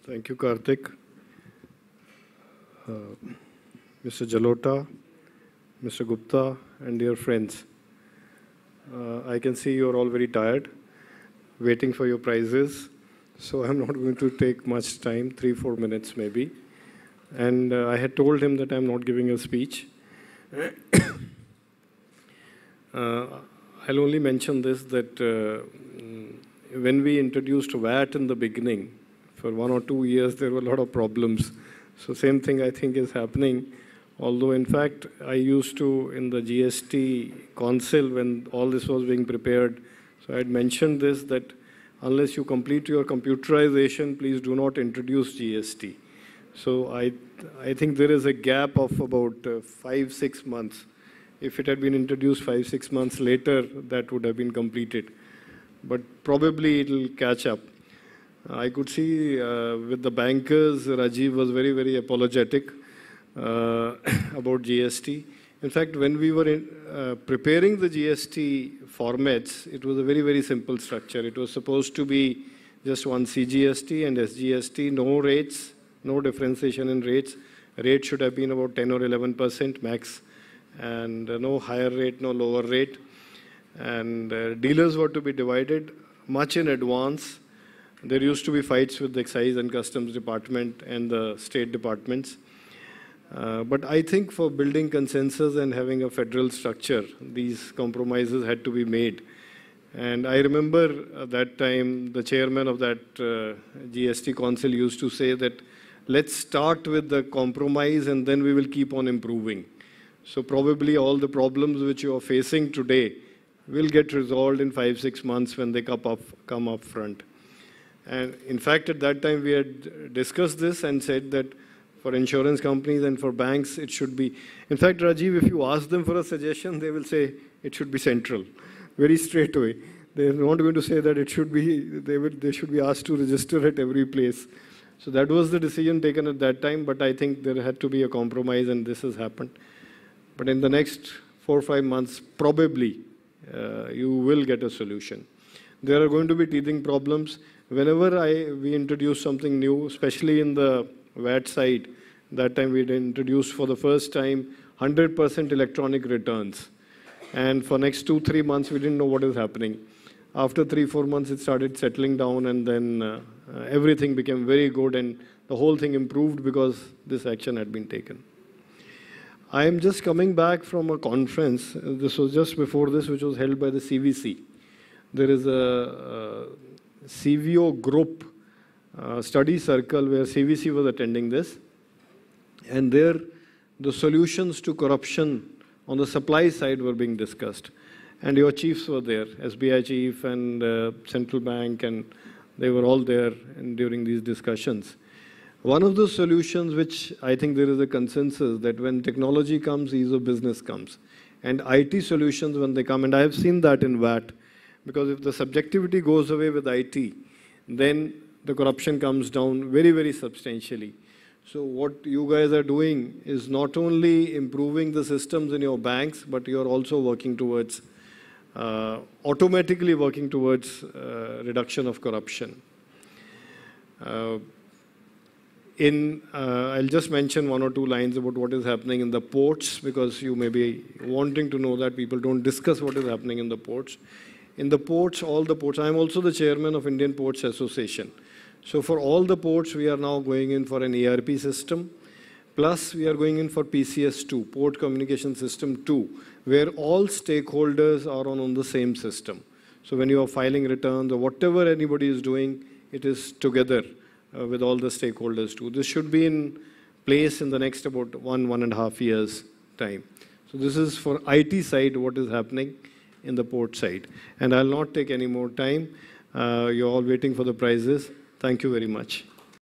Thank you, Karthik. Mr. Jalota, Mr. Gupta, and dear friends. I can see you're all very tired, waiting for your prizes. So I'm not going to take much time, 3-4 minutes maybe. And I had told him that I'm not giving a speech. I'll only mention this, that when we introduced VAT in the beginning, for 1 or 2 years, there were a lot of problems. So same thing I think is happening. Although in fact, I used to, in the GST council, when all this was being prepared, so I had mentioned this, that unless you complete your computerization, please do not introduce GST. So I think there is a gap of about 5-6 months. If it had been introduced 5-6 months later, that would have been completed. But probably it will catch up. I could see with the bankers, Rajiv was very, very apologetic about GST. In fact, when we were preparing the GST formats, it was a very, very simple structure. It was supposed to be just one CGST and SGST, no rates, no differentiation in rates. Rate should have been about 10 or 11% max, and no higher rate, no lower rate. And dealers were to be divided much in advance. There used to be fights with the Excise and Customs Department and the state departments. But I think for building consensus and having a federal structure, these compromises had to be made. And I remember at that time, the chairman of that GST council used to say that, let's start with the compromise and then we will keep on improving. So probably all the problems which you are facing today will get resolved in 5-6 months when they come up front. And in fact, at that time, we had discussed this and said that for insurance companies and for banks, it should be. In fact, Rajiv, if you ask them for a suggestion, they will say it should be central, very straight away. They are not going to say that it should be, they should be asked to register at every place. So that was the decision taken at that time, but I think there had to be a compromise and this has happened. But in the next 4 or 5 months, probably you will get a solution. There are going to be teething problems. Whenever we introduce something new, especially in the VAT side, that time we introduced for the first time 100% electronic returns. And for next 2-3 months, we didn't know what is happening. After 3-4 months, it started settling down, and then everything became very good, and the whole thing improved because this action had been taken. I am just coming back from a conference. This was just before this, which was held by the CVC. There is a CVO group study circle where CVC was attending this. And there, the solutions to corruption on the supply side were being discussed. And your chiefs were there, SBI chief and central bank, and they were all there during these discussions. One of the solutions which I think there is a consensus that when technology comes, ease of business comes. And IT solutions when they come, and I have seen that in VAT, because if the subjectivity goes away with IT, then the corruption comes down very, very substantially. So what you guys are doing is not only improving the systems in your banks, but you're also working towards, automatically working towards reduction of corruption. I'll just mention 1 or 2 lines about what is happening in the ports, because you may be wanting to know that people don't discuss what is happening in the ports. In the ports, all the ports, I'm also the chairman of Indian Ports Association. So for all the ports, we are now going in for an ERP system. Plus, we are going in for PCS2, Port Communication System 2, where all stakeholders are on the same system. So when you are filing returns or whatever anybody is doing, it is together with all the stakeholders too. This should be in place in the next about 1.5 years' time. So this is for IT side, what is happening in the port side. And I'll not take any more time. You're all waiting for the prizes. Thank you very much.